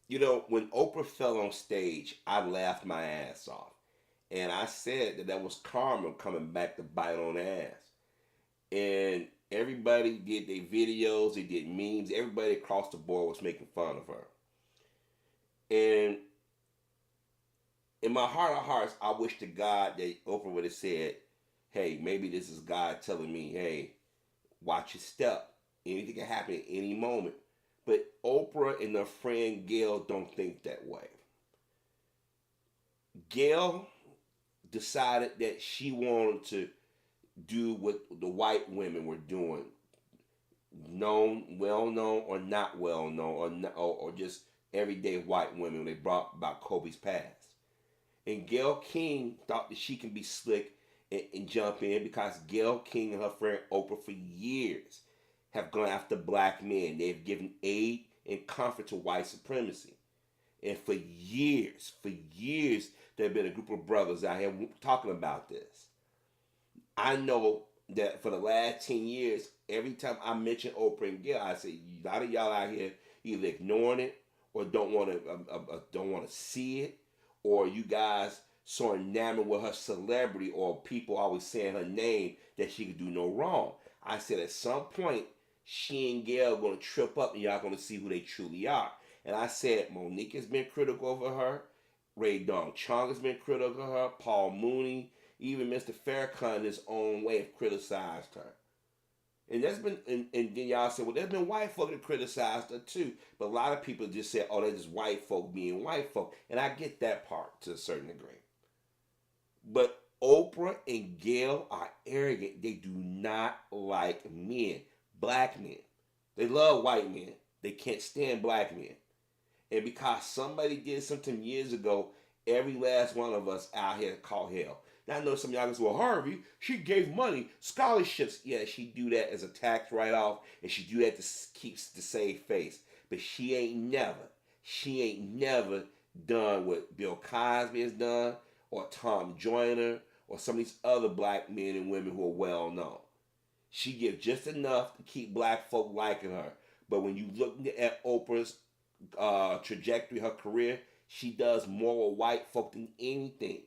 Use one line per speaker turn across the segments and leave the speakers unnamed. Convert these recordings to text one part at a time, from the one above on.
when Oprah fell on stage, I laughed my ass off. And I said that was karma coming back to bite on the ass. And everybody did their videos, they did memes, everybody across the board was making fun of her. And in my heart of hearts, I wish to God that Oprah would have said, hey, maybe this is God telling me, hey, watch your step. Anything can happen at any moment. But Oprah and her friend Gail don't think that way. Gail decided that she wanted to do what the white women were doing, known, well known, or not well known, or just everyday white women when they brought about Kobe's past. And Gail King thought that she can be slick and jump in because Gail King and her friend Oprah for years have gone after black men. They've given aid and comfort to white supremacy. And for years, there have been a group of brothers out here talking about this. I know that for the last 10 years, every time I mention Oprah and Gail, I say, a lot of y'all out here either ignoring it or don't want to see it, or you guys so enamored with her celebrity or people always saying her name that she could do no wrong. I said at some point, she and Gail are going to trip up and y'all going to see who they truly are. And I said Monique has been critical of her. Ray Dong Chung has been critical of her. Paul Mooney, even Mr. Farrakhan in his own way have criticized her. And that's been, and then y'all say, well, there's been white folk that criticized her too. But a lot of people just say, oh, that's just white folk being white folk. And I get that part to a certain degree. But Oprah and Gail are arrogant. They do not like men, black men. They love white men. They can't stand black men. And because somebody did something years ago, every last one of us out here caught hell. Now I know some of y'all go, well, Harvey, she gave money, scholarships. Yeah, she do that as a tax write-off, and she do that to keep the save face. But she ain't never done what Bill Cosby has done, or Tom Joyner, or some of these other black men and women who are well known. She gives just enough to keep black folk liking her. But when you look at Oprah's trajectory, her career, she does more with white folk than anything.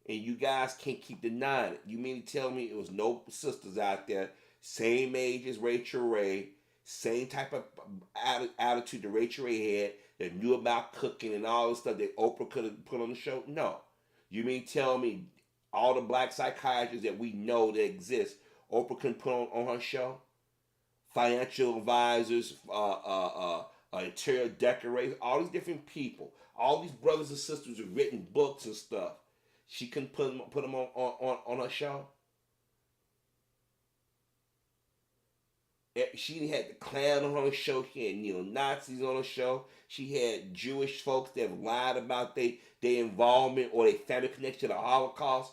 And you guys can't keep denying it. You mean to tell me it was no sisters out there, same age as Rachel Ray, same type of attitude that Rachel Ray had, that knew about cooking and all this stuff that Oprah could have put on the show? No. You mean to tell me all the black psychiatrists that we know that exist, Oprah couldn't put on her show? Financial advisors, interior decorators, all these different people, all these brothers and sisters who've written books and stuff. She couldn't put them on her show. She had the Klan on her show. She had neo-Nazis on her show. She had Jewish folks that have lied about their involvement or their family connection to the Holocaust.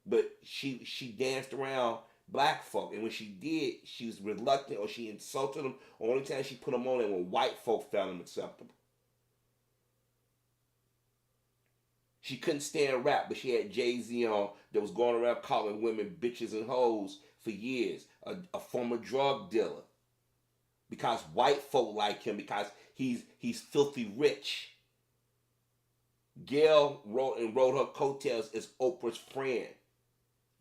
But she danced around black folk. And when she did, she was reluctant or she insulted them. Only time she put them on it when white folk found them acceptable. She couldn't stand rap, but she had Jay-Z on that was going around calling women bitches and hoes for years. A former drug dealer. Because white folk like him, because he's filthy rich. Gail wrote her coattails as Oprah's friend.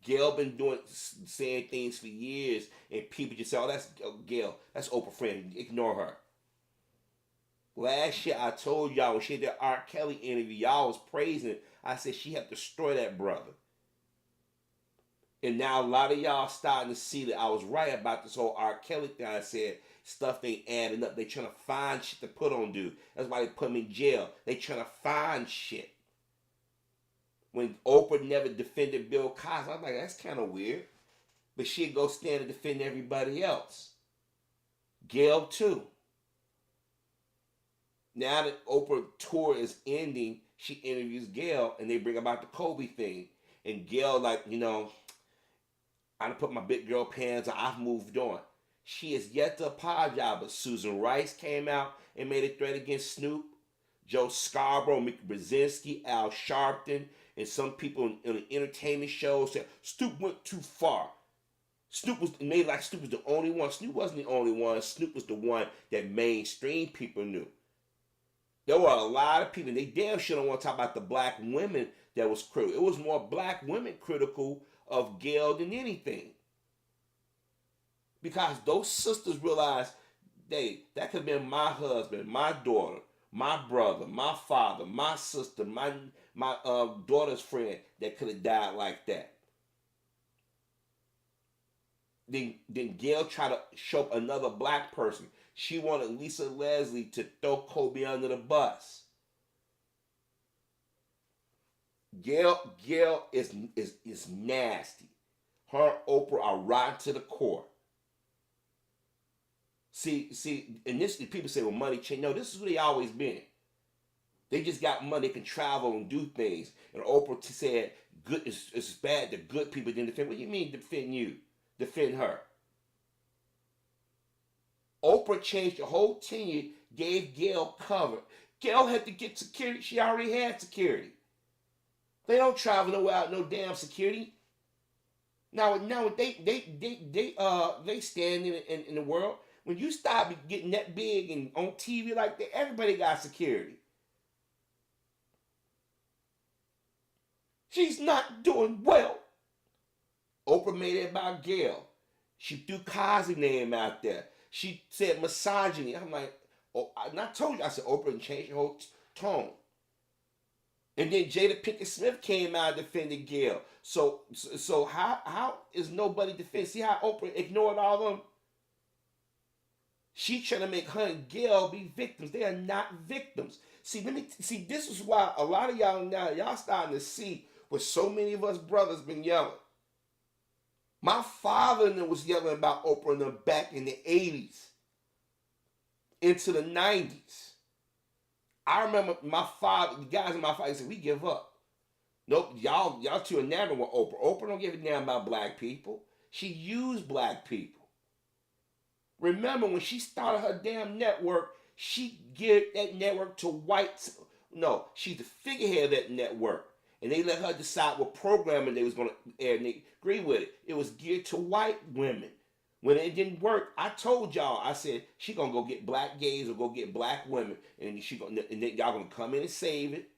Gail been saying things for years, and people just say, oh, that's Gail. That's Oprah's friend. Ignore her. Last year, I told y'all when she had that R. Kelly interview, y'all was praising it. I said she had to destroy that brother. And now a lot of y'all starting to see that I was right about this whole R. Kelly thing. I said stuff ain't adding up. They trying to find shit to put on dude. That's why they put him in jail. They trying to find shit. When Oprah never defended Bill Cosby, I'm like, that's kind of weird. But she'd go stand and defend everybody else. Gail too. Now that Oprah tour is ending, she interviews Gail and they bring about the Kobe thing. And Gail like, I done put my big girl pants on, I've moved on. She is yet to apologize, but Susan Rice came out and made a threat against Snoop. Joe Scarborough, Mickey Brzezinski, Al Sharpton, and some people in the entertainment shows said Snoop went too far. Snoop was made like Snoop was the only one. Snoop wasn't the only one. Snoop was the one that mainstream people knew. There were a lot of people. They damn sure don't want to talk about the black women that was critical. It was more black women critical of Gayle than anything, because those sisters realized that could have been my husband, my daughter, my brother, my father, my sister, my daughter's friend that could have died like that. Then Gayle tried to show up another black person. She wanted Lisa Leslie to throw Kobe under the bus. Gayle is nasty. Her and Oprah are rotten to the core. See, and this people say, well, money change. No, this is who they always been. They just got money, they can travel and do things. And Oprah said, good, it's bad the good people didn't defend. What do you mean defend you? Defend her. Oprah changed the whole tenure, gave Gayle cover. Gayle had to get security. She already had security. They don't travel without no damn security. Now they stand in the world. When you start getting that big and on TV like that, everybody got security. She's not doing well. Oprah made it about Gayle. She threw Cosby's name out there. She said misogyny. I'm like, oh, I told you. I said Oprah changed the whole tone. And then Jada Pinkett Smith came out and defended Gayle. So how is nobody defending? See how Oprah ignored all of them? She trying to make her and Gayle be victims. They are not victims. See, this is why a lot of y'all now, y'all starting to see what so many of us brothers been yelling. My father was yelling about Oprah back in the 80s into the 90s. I remember my father, the guys in my father said, we give up. Nope, y'all too enamored with Oprah. Oprah don't give a damn about black people. She used black people. Remember, when she started her damn network, she gave that network to whites. No, she's the figurehead of that network. And they let her decide what programming they was going to air, and they agree with it. It was geared to white women. When it didn't work, I told y'all, I said, she going to go get black gays or go get black women, and then y'all going to come in and save it.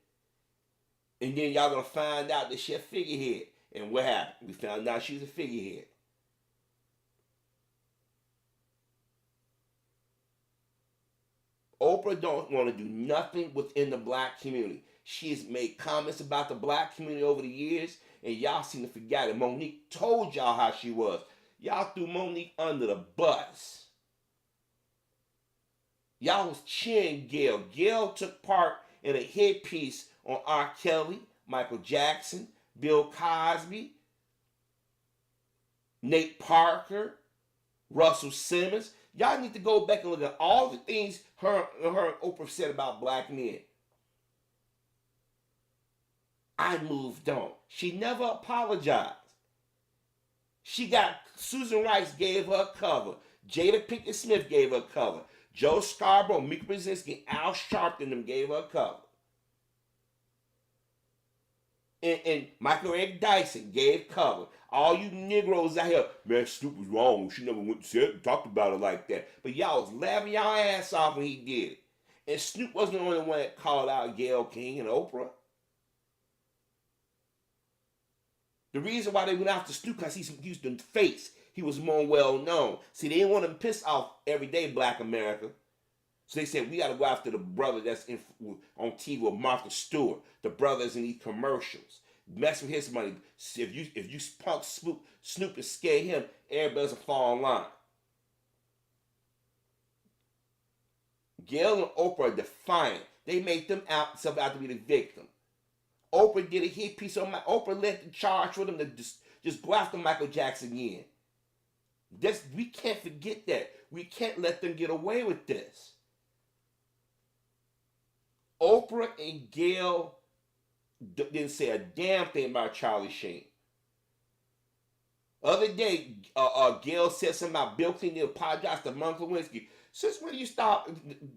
And then y'all going to find out that she's a figurehead. And what happened? We found out she's a figurehead. Oprah don't want to do nothing within the black community. She's made comments about the black community over the years, and y'all seem to forget it. Monique told y'all how she was. Y'all threw Monique under the bus. Y'all was cheering Gayle. Gayle took part in a hit piece on R. Kelly, Michael Jackson, Bill Cosby, Nate Parker, Russell Simmons. Y'all need to go back and look at all the things her and Oprah said about black men. I moved on. She never apologized. She got, Susan Rice gave her a cover. Jada Pinkett Smith gave her a cover. Joe Scarborough, Mika Brzezinski, Al Sharpton them gave her a cover. And Michael Eric Dyson gave cover. All you Negroes out here, man, Snoop was wrong. She never went and said, talked about it like that. But y'all was laughing y'all ass off when he did it. And Snoop wasn't the only one that called out Gayle King and Oprah. The reason why they went after Snoop, because he used the face. He was more well known. See, they didn't want to piss off everyday black America. So they said, we got to go after the brother that's on TV with Martha Stewart. The brothers in these commercials. Mess with his money. If you punk Snoop and scare him, everybody's a fall in line. Gayle and Oprah are defiant. They make themselves out to be the victim. Oprah did a hit piece on Oprah led the charge for them to just go after Michael Jackson again. We can't forget that. We can't let them get away with this. Oprah and Gayle didn't say a damn thing about Charlie Sheen. Other day, Gayle said something about Bill Clinton apologized to Monica Lewinsky. Since when you stop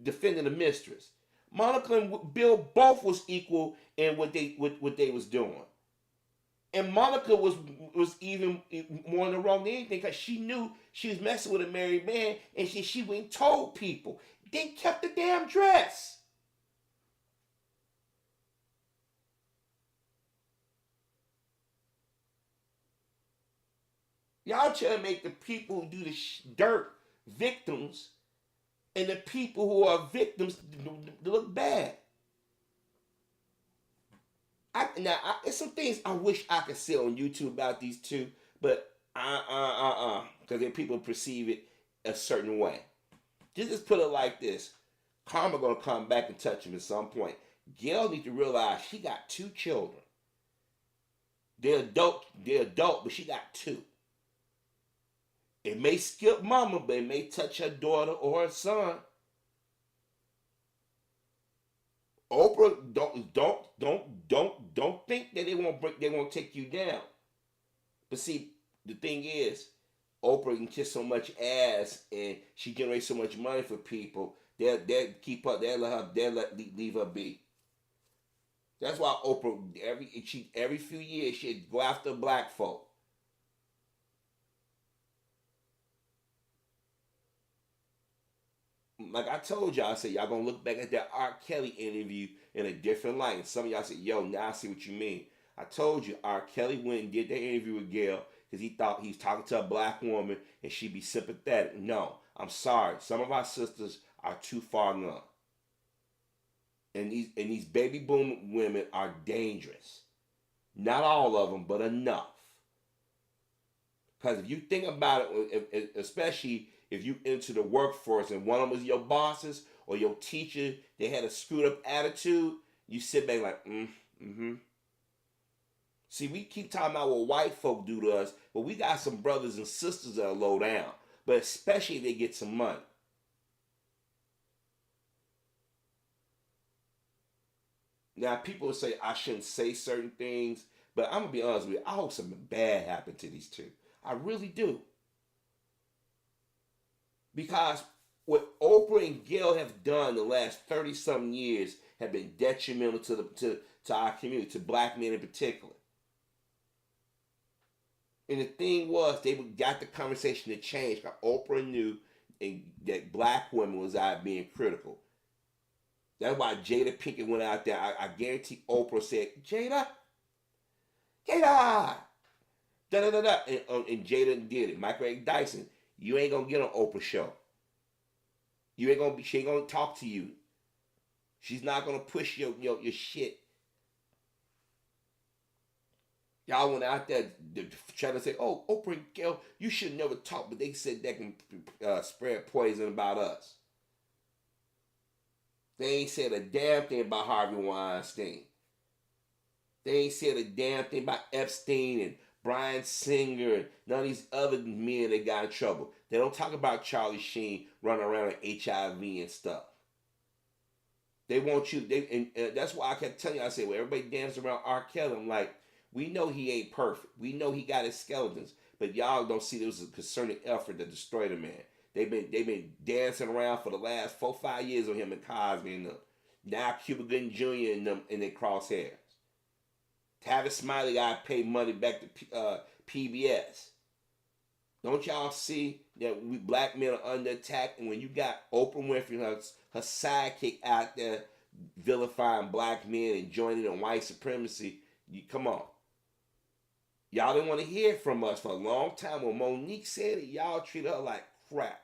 defending the mistress? Monica and Bill both was equal in what they was doing. And Monica was even more in the wrong than anything, because she knew she was messing with a married man, and she went and told people. They kept the damn dress. Y'all trying to make the people who do the dirt victims, and the people who are victims look bad. There's some things I wish I could say on YouTube about these two, but because then people perceive it a certain way. Just put it like this: karma gonna come back and touch him at some point. Gail needs to realize she got two children. They're adult, but she got two. It may skip mama, but it may touch her daughter or her son. Oprah, don't think that they won't take you down. But see, the thing is, Oprah can kiss so much ass and she generates so much money for people. They'll keep up. Leave her be. That's why Oprah every few years she'd go after black folk. Like I told y'all, I said y'all gonna look back at that R. Kelly interview in a different light. And some of y'all said, "Yo, now I see what you mean." I told you, R. Kelly went and did that interview with Gail because he thought he was talking to a black woman and she'd be sympathetic. No, I'm sorry. Some of our sisters are too far gone, and these baby boom women are dangerous. Not all of them, but enough. Because if you think about it, especially if you enter the workforce and one of them is your bosses or your teacher, they had a screwed up attitude, you sit back like, mm-hmm. See, we keep talking about what white folk do to us, but we got some brothers and sisters that are low down, but especially if they get some money. Now, people say I shouldn't say certain things, but I'm going to be honest with you. I hope something bad happened to these two. I really do. Because what Oprah and Gail have done the last 30-something years have been detrimental to our community, to black men in particular. And the thing was, they got the conversation to change because Oprah knew that black women was out being critical. That's why Jada Pinkett went out there. I guarantee Oprah said, Jada, da da da da, and Jada did it. Michael A. Dyson, you ain't gonna get on Oprah show. She ain't gonna talk to you. She's not gonna push your shit. Y'all went out there trying to say, oh, Oprah and Gail, you should never talk, but they said they can spread poison about us. They ain't said a damn thing about Harvey Weinstein. They ain't said a damn thing about Epstein and Bryan Singer and none of these other men that got in trouble. They don't talk about Charlie Sheen running around with HIV and stuff. They want you, and that's why I kept telling you, I said, well, everybody dances around R. Kelly. I'm like, we know he ain't perfect. We know he got his skeletons, but y'all don't see there was a concerted effort to destroy the man. They've been dancing around for the last 4-5 years on him and Cosby and them. Now Cuba Gooding Jr. and them in their crosshairs. Tavis Smiley got to pay money back to PBS. Don't y'all see that we black men are under attack? And when you got Oprah Winfrey, her sidekick out there vilifying black men and joining in white supremacy, come on. Y'all didn't want to hear from us for a long time. When Monique said it, y'all treated her like crap.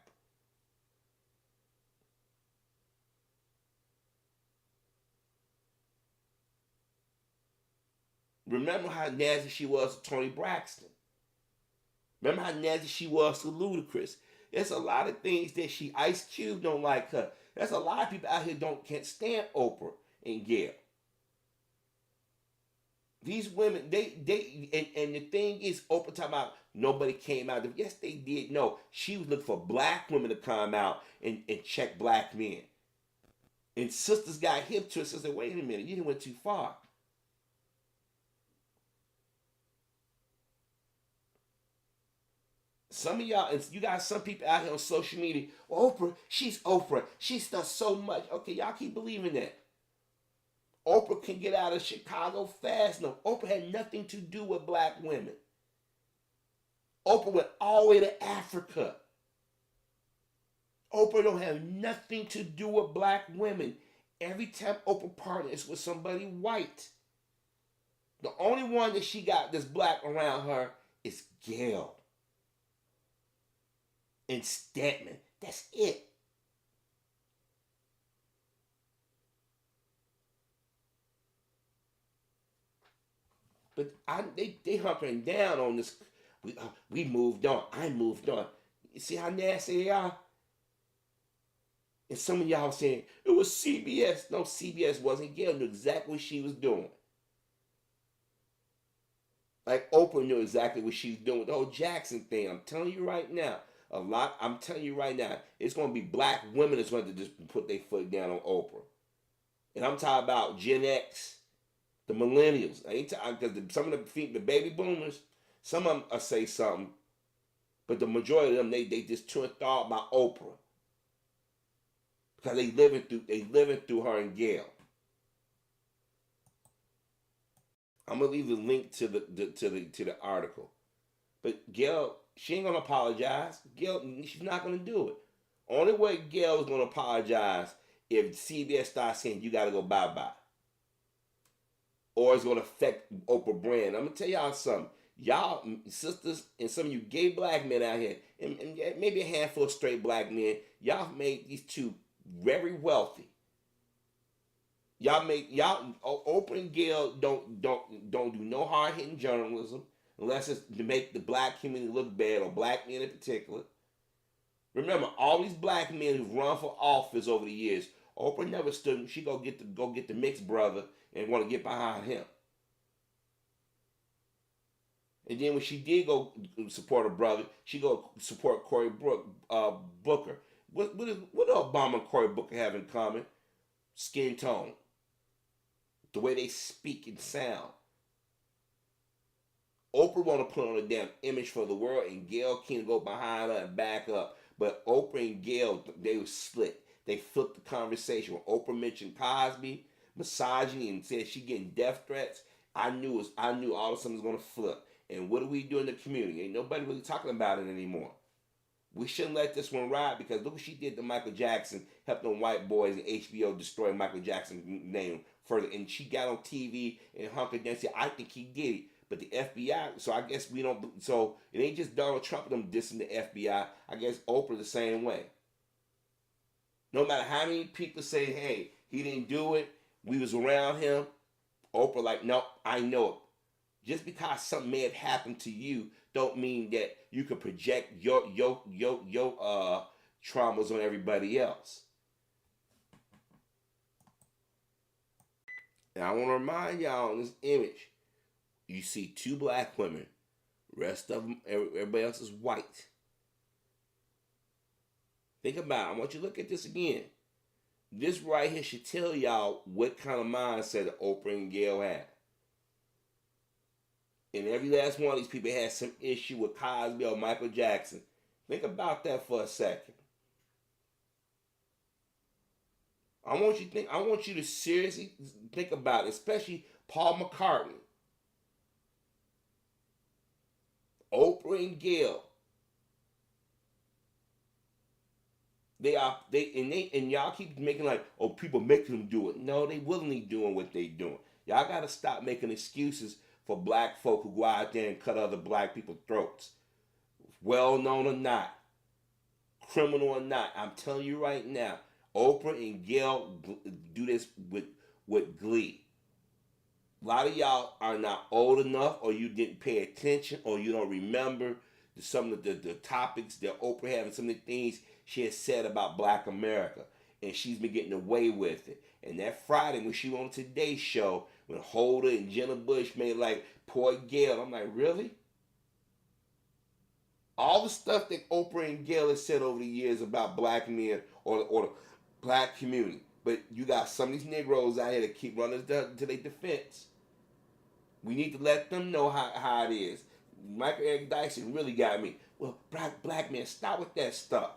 Remember how nasty she was to Toni Braxton. Remember how nasty she was to Ludacris. There's a lot of things that Ice Cube don't like her. There's a lot of people out here can't stand Oprah and Gail. These women, and the thing is, Oprah talking about nobody came out. Yes, they did. No, she was looking for black women to come out and check black men. And sisters got hip to it. So said, wait a minute, you didn't went too far. Some of y'all, you got some people out here on social media. Well, Oprah, she's Oprah. She's done so much. Okay, y'all keep believing that. Oprah can get out of Chicago fast. No, Oprah had nothing to do with black women. Oprah went all the way to Africa. Oprah don't have nothing to do with black women. Every time Oprah partners with somebody white. The only one that she got that's black around her is Gail. and Stedman. That's it. But they hunkering down on this. We moved on. I moved on. You see how nasty they are? And some of y'all saying it was CBS. No, CBS wasn't. Gail knew exactly what she was doing. Like Oprah knew exactly what she was doing with the whole Jackson thing. I'm telling you right now. I'm telling you right now, it's going to be black women that's going to just put their foot down on Oprah. And I'm talking about Gen X, the millennials. I ain't talking because some of the baby boomers, some of them say something, but the majority of them they just turned thought about Oprah because they living through her and Gail. I'm gonna leave the link to the article, but Gail, she ain't gonna apologize. Gail, she's not gonna do it. Only way Gail is gonna apologize if CBS starts saying you gotta go bye bye, or it's gonna affect Oprah brand. I'm gonna tell y'all something. Y'all sisters and some of you gay black men out here, and maybe a handful of straight black men, y'all made these two very wealthy. Y'all Oprah and Gail don't do no hard hitting journalism unless it's to make the black community look bad or black men in particular. Remember, all these black men who've run for office over the years, Oprah never stood. She go get the mixed brother and want to get behind him. And then when she did go support her brother, she go support Booker. What do Obama and Cory Booker have in common? Skin tone, the way they speak and sound. Oprah want to put on a damn image for the world, and Gail can go behind her and back up. But Oprah and Gail, they were slick. They flipped the conversation. When Oprah mentioned Cosby, misogyny, and said she getting death threats, I knew all of a sudden it was gonna flip. And what do we do in the community? Ain't nobody really talking about it anymore. We shouldn't let this one ride because look what she did to Michael Jackson, helped them white boys and HBO destroy Michael Jackson's name further. And she got on TV and hunkered down and said, I think he did it. But the FBI, so I guess we don't, so it ain't just Donald Trump them dissing the FBI. I guess Oprah the same way. No matter how many people say, hey, he didn't do it, we was around him, Oprah like, no, I know it. Just because something may have happened to you don't mean that you can project your traumas on everybody else. And I want to remind y'all in this image, you see two black women, rest of them, everybody else is white. Think about it. I want you to look at this again. This right here should tell y'all what kind of mindset that Oprah and Gail had. And every last one of these people had some issue with Cosby or Michael Jackson. Think about that for a second. I want you to seriously think about it, especially Paul McCartney, Oprah and Gail. And y'all keep making like, oh, people making them do it. No, they willingly doing what they doing. Y'all gotta stop making excuses for black folk who go out there and cut other black people's throats. Well known or not, criminal or not, I'm telling you right now, Oprah and Gail do this with glee. A lot of y'all are not old enough, or you didn't pay attention, or you don't remember some of the topics that Oprah had and some of the things she has said about black America. And she's been getting away with it. And that Friday when she was on Today's Show, when Holder and Jenna Bush made like poor Gail, I'm like, really? All the stuff that Oprah and Gail has said over the years about black men or the black community. But you got some of these Negroes out here that keep running to their defense. We need to let them know how it is. Michael Eric Dyson really got me. Well, black men, stop with that stuff.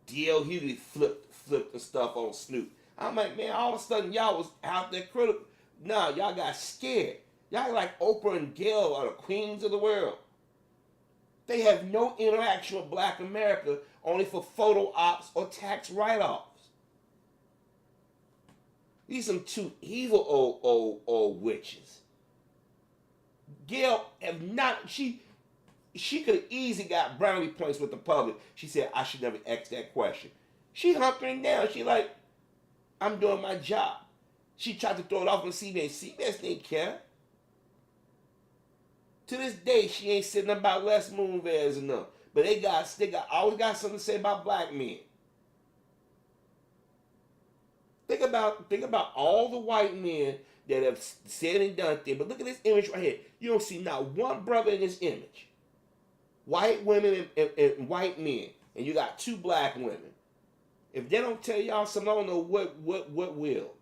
D.L. Hughley flipped the stuff on Snoop. I'm like, man, all of a sudden y'all was out there critical. No, y'all got scared. Y'all like Oprah and Gail are the queens of the world. They have no interaction with black America, only for photo ops or tax write-offs. These are some two evil old witches. Gail have not, She could have easily got brownie points with the public. She said, I should never ask that question. She hunkering down. She like, I'm doing my job. She tried to throw it off on CBS. CBS didn't care. To this day, she ain't sitting about Les Moonves enough. But they always got something to say about black men. Think about all the white men that have said and done things. But look at this image right here. You don't see not one brother in this image. White women and white men. And you got two black women. If they don't tell y'all something, I don't know what will.